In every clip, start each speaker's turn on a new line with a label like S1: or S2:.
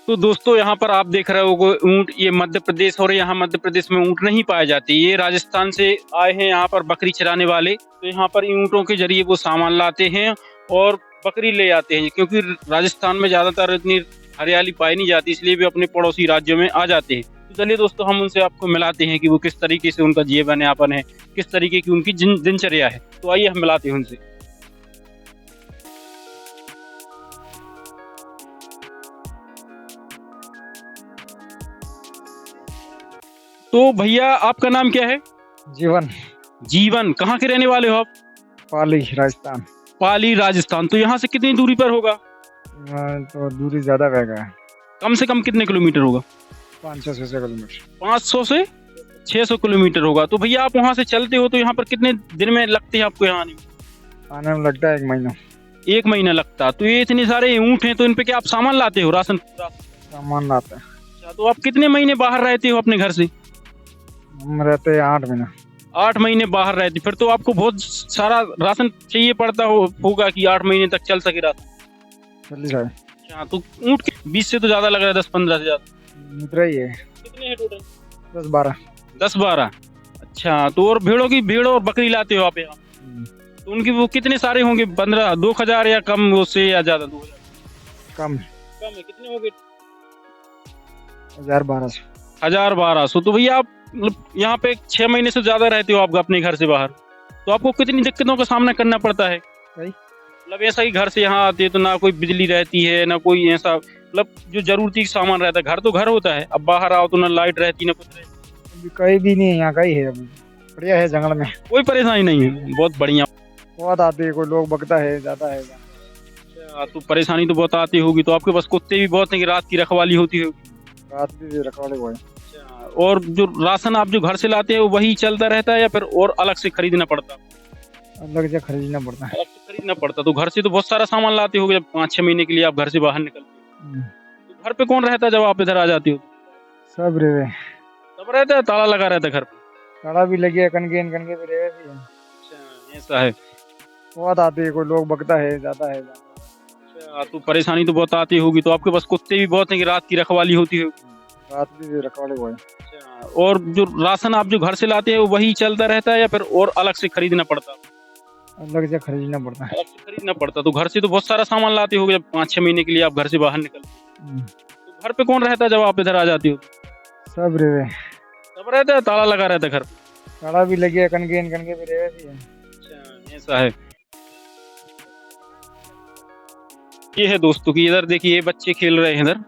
S1: तो दोस्तों यहाँ पर आप देख रहे हो ऊँट, ये मध्य प्रदेश और यहाँ मध्य प्रदेश में ऊँट नहीं पाए जाते। ये राजस्थान से आए हैं यहाँ पर बकरी चराने वाले। तो यहाँ पर ऊँटों के जरिए वो सामान लाते हैं और बकरी ले आते हैं, क्योंकि राजस्थान में ज्यादातर इतनी हरियाली पाई नहीं जाती, इसलिए वे अपने पड़ोसी राज्यों में आ जाते हैं। तो चलिए दोस्तों, हम उनसे आपको मिलाते हैं कि वो किस तरीके से उनका जीवन यापन है, किस तरीके की उनकी दिनचर्या है। तो आइए हम मिलाते हैं उनसे। तो भैया, आपका नाम क्या है?
S2: जीवन।
S1: जीवन। कहाँ के रहने वाले हो आप?
S2: पाली राजस्थान।
S1: पाली राजस्थान। तो यहाँ से कितनी दूरी पर होगा?
S2: तो दूरी ज्यादा रहेगा।
S1: कम से कम कितने किलोमीटर होगा?
S2: 500 से 600 किलोमीटर।
S1: 500 से 600 किलोमीटर होगा। तो भैया, आप वहाँ से चलते हो तो यहाँ पर कितने दिन में लगते हैं आपको यहाँ आने में?
S2: आने में लगता है 1 महीना।
S1: 1 महीना लगता। तो ये इतने सारे ऊँट हैं, तो इन पे क्या आप सामान लाते हो, राशन?
S2: सामान लाते हैं।
S1: अच्छा, तो आप कितने महीने बाहर रहते हो अपने घर से?
S2: हम रहते हैं 8 महीना।
S1: 8 महीने बाहर रहते, फिर तो आपको बहुत सारा राशन चाहिए पड़ता होगा कि 8 महीने तक चल सके राशन।
S2: चल जाए।
S1: अच्छा, तो ऊँट के 20 से तो ज्यादा लग रहा है, 10-15 से ज्यादा।
S2: इतना ही है।
S1: कितने हैं टोटल?
S2: 10-12।
S1: 10-12। अच्छा, तो और भेड़ और बकरी लाते हो आप यहाँ? तो उनकी वो कितने सारे होंगे? 15, 2000 या कम, उससे या ज्यादा? 2000
S2: कम।
S1: कम है। कितने होंगे?
S2: 1000-1200।
S1: 1000-1200। तो भैया, आप मतलब यहाँ पे 6 महीने से ज्यादा रहते हो आप अपने घर से बाहर, तो आपको कितनी दिक्कतों का सामना करना पड़ता है?
S2: भाई?
S1: मतलब ऐसा ही घर से यहाँ आते तो ना कोई बिजली रहती है, ना कोई ऐसा, मतलब जो जरूरती सामान रहता है। घर तो घर होता है, अब बाहर आओ तो ना लाइट रहती, ना कुछ रहती।
S2: अभी कहीं भी नहीं है, यहाँ का ही है। अभी बढ़िया है, जंगल में
S1: कोई परेशानी नहीं है, बहुत बढ़िया।
S2: बहुत आते हैं, कोई लोग बकता है, जाता है।
S1: अच्छा, तो परेशानी तो बहुत आती होगी। तो आपके पास कुत्ते भी बहुत हैं कि रात की रखवाली होती है?
S2: रात भी रखवाले को है।
S1: अच्छा, और जो राशन आप जो घर से लाते हो वही चलता रहता है या फिर और अलग से खरीदना पड़ता है?
S2: अलग से खरीदना पड़ता है।
S1: अलग से खरीदना पड़ता। तो घर से तो बहुत सारा सामान लाते होगे, जब 5-6 महीने के लिए आप घर से बाहर निकलते हो। तो घर पे कौन रहता है जब आप इधर आ जाते हो?
S2: सब रहे।
S1: सब रहता है, ताला लगा रहता है घर पे?
S2: ताला भी लगे, कनके भी रहे भी है।
S1: अच्छा, ऐसा है।
S2: बहुत आते हैं, कोई लोग बकता है, जाता है।
S1: अच्छा, तो परेशानी तो बहुत आती होगी। तो आपके पास कुत्ते भी बहुत हैं कि रात की रखवाली होती है?
S2: रात भी रखवाले को है।
S1: अच्छा, और जो राशन आप जो घर से लाते हो वही चलता रहता है या फिर और अलग से खरीदना पड़ता है?
S2: अलग से खरीदना पड़ता है।
S1: अलग से खरीदना पड़ता। तो घर से तो बहुत सारा सामान लाते होगे, जब 5-6 महीने के लिए आप घर से बाहर निकलते हो। तो घर पे कौन रहता है जब आप इधर आ जाते हो?
S2: सब रहे।
S1: सब रहता है, ताला लगा रहता है घर पे?
S2: ताला भी लगे, कनके भी रहे भी है।
S1: अच्छा, ऐसा है। ये है दोस्तों कि इधर देखिए, ये बच्चे खेल रहे हैं इधर।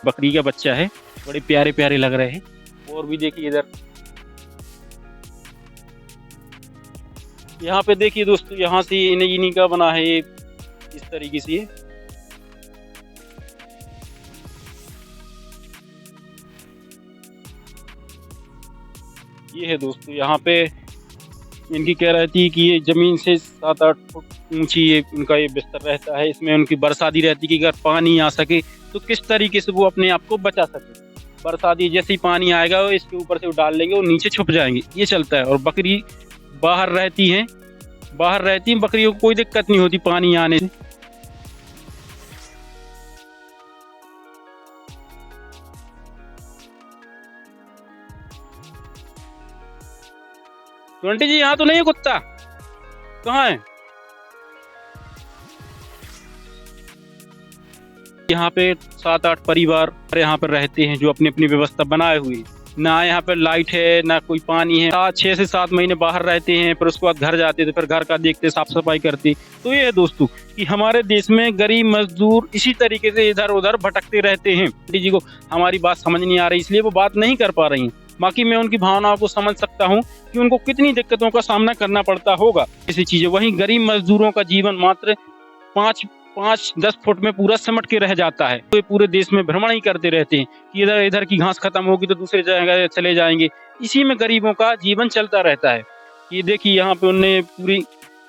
S1: बकरी का बच्चा है, बड़े प्यारे प्यारे लग रहे हैं। और भी देखिए इधर, यहाँ पे देखिए दोस्तों, यहाँ से इन्हीं का बना है ये, इस तरीके से। ये है दोस्तों, यहाँ पे इनकी क्या रहती है कि ये जमीन से 7-8 फुट ऊंची ये इनका ये बिस्तर रहता है। इसमें उनकी बरसाती रहती है कि अगर पानी आ सके तो किस तरीके से वो अपने आप को बचा सके। बरसाती जैसे ही पानी आएगा वो इसके ऊपर से डाल लेंगे, वो नीचे छुप जाएंगे, ये चलता है। और बकरी बाहर रहती हैं, बकरियों को कोई दिक्कत नहीं होती पानी आने से। ट्वेंटी जी, यहाँ तो नहीं है कुत्ता? कहाँ है? यहाँ पे 7-8 परिवार यहाँ पर रहते हैं, जो अपनी अपनी व्यवस्था बनाए हुए हैं। ना यहाँ पर लाइट है, ना कोई पानी है। 6 से 7 महीने बाहर रहते हैं, फिर उसके बाद घर जाते थे, फिर घर का देखते, साफ सफाई करते। तो ये है दोस्तों कि हमारे देश में गरीब मजदूर इसी तरीके से इधर उधर भटकते रहते हैं। जी को हमारी बात समझ नहीं आ रही, इसलिए वो बात नहीं कर पा रही हैं। बाकी मैं उनकी भावनाओं को समझ सकता हूँ कि उनको कितनी दिक्कतों का सामना करना पड़ता होगा ऐसी चीजें। वहीं गरीब मजदूरों का जीवन मात्र 5-10 फुट में पूरा सिमट के रह जाता है। तो ये पूरे देश में भ्रमण ही करते रहते हैं कि इधर इधर की घास खत्म होगी तो दूसरे जगह चले जाएंगे। इसी में गरीबों का जीवन चलता रहता है। ये देखिए, यहाँ पे उन्होंने पूरी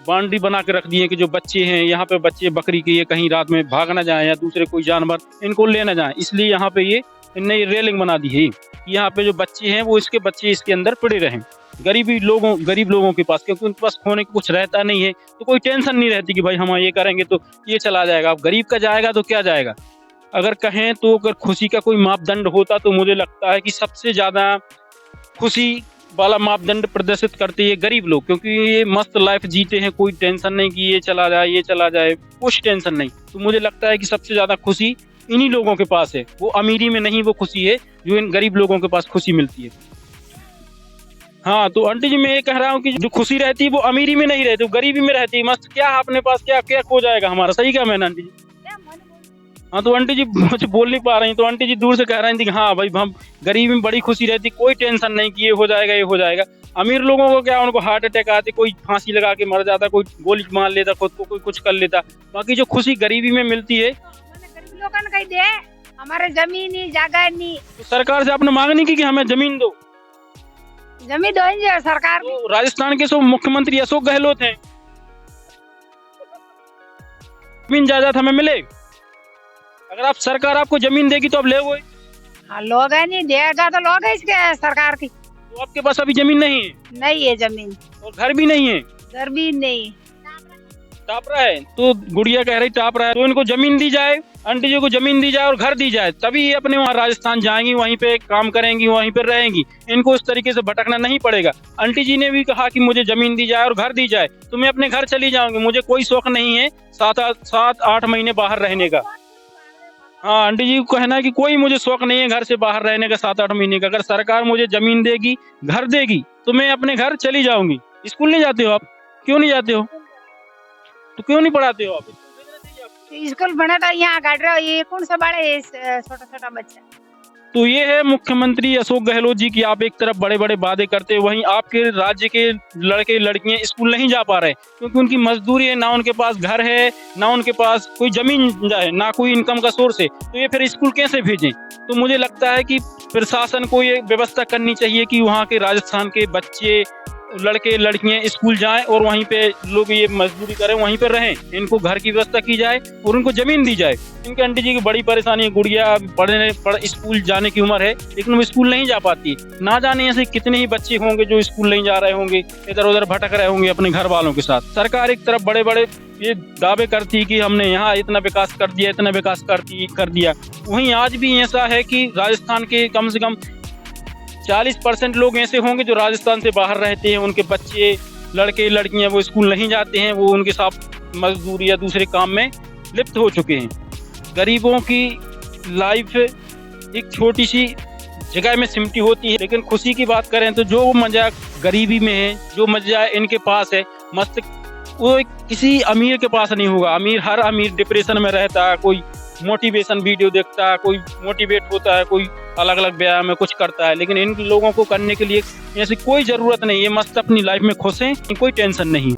S1: बाउंड्री बना के रख दी है कि जो बच्चे हैं यहाँ पे, बच्चे बकरी के, ये कहीं रात में भाग ना जाए या दूसरे कोई जानवर इनको ले ना जाए, इसलिए यहाँ पे ये नई रेलिंग बना दी है कि यहाँ पे जो बच्चे हैं वो इसके बच्चे इसके अंदर पड़े रहें। गरीब लोगों के पास, क्योंकि उनके पास खोने को कुछ रहता नहीं है, तो कोई टेंशन नहीं रहती कि भाई हम ये करेंगे तो ये चला जाएगा। अब गरीब का जाएगा तो क्या जाएगा। अगर कहें तो अगर खुशी का कोई मापदंड होता तो मुझे लगता है कि सबसे ज़्यादा खुशी वाला मापदंड प्रदर्शित करते हैं गरीब लोग, क्योंकि ये मस्त लाइफ जीते हैं, कोई टेंशन नहीं कि ये चला जाए, कुछ टेंशन नहीं। तो मुझे लगता है कि सबसे ज़्यादा खुशी इन्हीं लोगों के पास है। वो अमीरी में नहीं, वो खुशी है जो इन गरीब लोगों के पास खुशी मिलती है। हाँ तो आंटी जी मैं ये कह रहा हूँ कि जो खुशी रहती है वो अमीरी में नहीं रहती, वो गरीबी में रहती है। मस्त क्या अपने पास क्या क्या खो जाएगा हमारा, सही क्या मैंने आंटी जी? हाँ तो आंटी जी मुझे बोल नहीं पा रही, तो आंटी जी दूर से कह रही थी कि हाँ भाई हम गरीबी में बड़ी खुशी रहती, कोई टेंशन नहीं कि ये हो जाएगा। अमीर लोगों को क्या, उनको हार्ट अटैक आते, कोई फांसी लगा के मर जाता, कोई गोली मार लेता खुद को, कोई कुछ कर लेता। बाकी जो खुशी गरीबी में मिलती है,
S3: गरीब लोगों ने कही दे हमारे जमीन नहीं जगह नहीं।
S1: तो सरकार से आपने मांग नहीं की कि हमें जमीन दो?
S3: जमीन दो सरकार।
S1: तो राजस्थान के सब मुख्यमंत्री अशोक गहलोत हैं, जमीन जायदाद हमें मिले। अगर आप सरकार आपको जमीन देगी तो आप ले वो।
S3: हाँ लोग है नहीं देगा तो लोग है इसके सरकार की।
S1: तो आपके पास अभी जमीन नहीं है?
S3: नहीं है जमीन
S1: और घर भी नहीं है?
S3: घर भी नहीं।
S1: टाप रहा है, तो गुड़िया कह रही टाप रहा है, तो इनको जमीन दी जाए, आंटी जी को जमीन दी जाए और घर दी जाए, तभी ये अपने वहाँ राजस्थान जाएंगी, वहीं पे काम करेंगी, वहीं पे रहेंगी। इनको इस तरीके से भटकना नहीं पड़ेगा। आंटी जी ने भी कहा कि मुझे जमीन दी जाए और घर दी जाए, तो मैं अपने घर चली जाऊंगी, मुझे कोई शौक नहीं है 7-8 महीने बाहर रहने का। हाँ आंटी जी को कहना है कि कोई मुझे शौक नहीं है घर से बाहर रहने का 7-8 महीने का। अगर सरकार मुझे जमीन देगी, घर देगी, तो मैं अपने घर चली जाऊंगी। स्कूल नहीं जाते हो आप? क्यों नहीं जाते हो? तो क्यों नहीं पढ़ाते हो आप?
S3: स्कूल बना था यहाँ काट रहे हो, ये कौन सा बड़े छोटा बच्चा।
S1: तो ये है मुख्यमंत्री अशोक गहलोत जी की, आप एक तरफ बड़े बड़े वादे करते हैं, वहीं आपके राज्य के लड़के लड़कियां स्कूल नहीं जा पा रहे क्योंकि उनकी मजदूरी है, ना उनके पास घर है, ना उनके पास कोई जमीन है, ना कोई इनकम का सोर्स है, तो ये फिर स्कूल कैसे भेजें? तो मुझे लगता है कि प्रशासन को ये व्यवस्था करनी चाहिए कि वहाँ के राजस्थान के बच्चे लड़के लड़कियां स्कूल जाएं और वहीं पे लोग ये मजदूरी करें, वहीं पे रहें, इनको घर की व्यवस्था की जाए और उनको जमीन दी जाए। इनके आंटी जी की बड़ी परेशानी है, गुड़िया स्कूल जाने की उम्र है लेकिन वो स्कूल नहीं जा पाती। ना जाने ऐसे कितने ही बच्चे होंगे जो स्कूल नहीं जा रहे होंगे, इधर उधर भटक रहे होंगे अपने घर वालों के साथ। सरकार एक तरफ बड़े बड़े ये दावे करती कि हमने यहाँ इतना विकास कर दिया, इतना विकास कर दिया, वहीं आज भी ऐसा है कि राजस्थान के कम से कम 40% लोग ऐसे होंगे जो राजस्थान से बाहर रहते हैं, उनके बच्चे लड़के लड़कियां वो स्कूल नहीं जाते हैं, वो उनके साथ मजदूरी या दूसरे काम में लिप्त हो चुके हैं। गरीबों की लाइफ एक छोटी सी जगह में सिमटी होती है, लेकिन खुशी की बात करें तो जो मजा गरीबी में है, जो मजा इनके पास है मस्त, वो किसी अमीर के पास नहीं होगा। हर अमीर डिप्रेशन में रहता है, कोई मोटिवेशन वीडियो देखता है, कोई मोटिवेट होता है, कोई अलग अलग व्यायाम में कुछ करता है, लेकिन इन लोगों को करने के लिए ऐसी कोई जरूरत नहीं है। मस्त अपनी लाइफ में खुश हैं, कोई टेंशन नहीं।